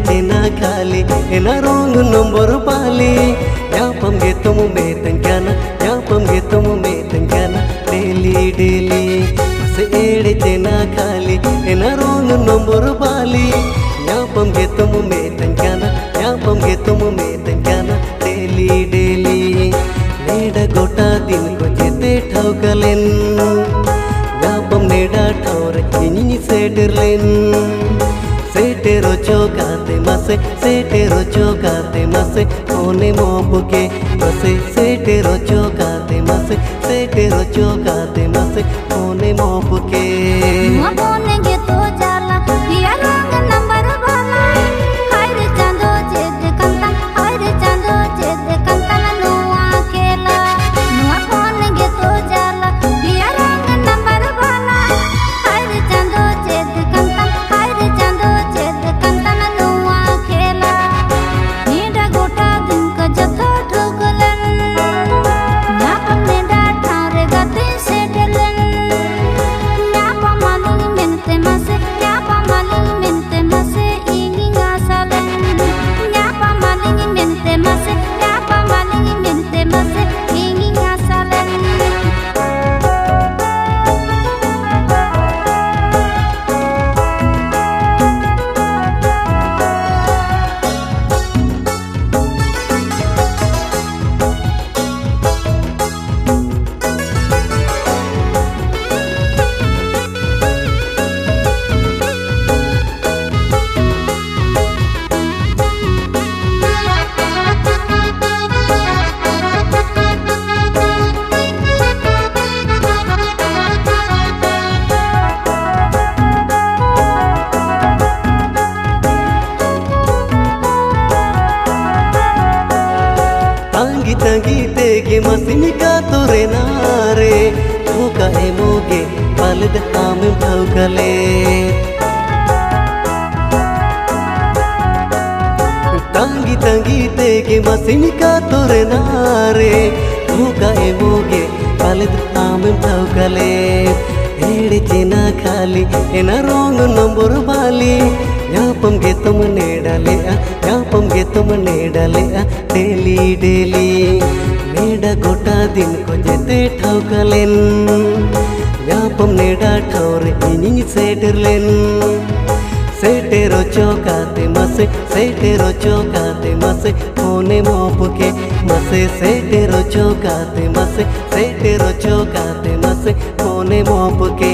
चेना खाली एना wrong number पाली यापम गे तुम में तंक्याना यापम गे तुम में तंक्याना डेली डेली से एड़े चेना खाली एना रोंग नंबर पाली यापम गे तुम में तंक्याना यापम गे तुम में तंक्याना डेली डेली नेडा गोटा दिन को जेते ठौकलेन यापम नेडा ठौर इनी सेटरलेन सेटेरो चौकाते मसे कोने मोपुके मसे सेटेरो चौकाते मसे कोने मोपुके मबोने गे तो जाला लिया रंग नंबर वाला हाय रे चांदो जेद कंता हाय रे चांदो जेद कंता नुआ केला नुआ बोने गे तो जाला लिया रंग नंबर वाला हाय रे चांदो जेद कंता हाय रे चांदो जेद कंता नुआ केला नीडा गोटा दिन का जतो ठोकलन नापम नेडा ठारे गते सेटलन न्यापा मालूम मिनते मसे न्यापा मालूम मिनते मसे इंगी गासलन न्यापा मालूम मिनते मसे न्यापा मालूम मिनते मसे इंगी गासलन तांगी तांगी तेगे मसिनिका तोरे नारे ठोका है मोगे पालद आम ठौकले तांगी तांगी तेगे मसिनिका तोरे नारे ठोका है मोगे पालद आम ठौकले एड़े चेना खाली एना रोंग नंबर बाली यापम गे तुम ने डाले यापम गे तुम ने डाले डेली डेली नेडा गोटा दिन को जेते ठौकलेन यापम नेडा ठौर इनी सेटरलेन सेटेरो चौकाते मसे कोने मोपुके मसे सेटेरो चौकाते मसे कोने मोपुके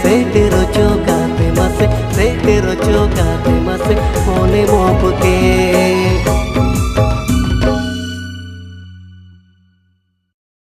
सेटेरो चौकाते मासे सेटेरो चौका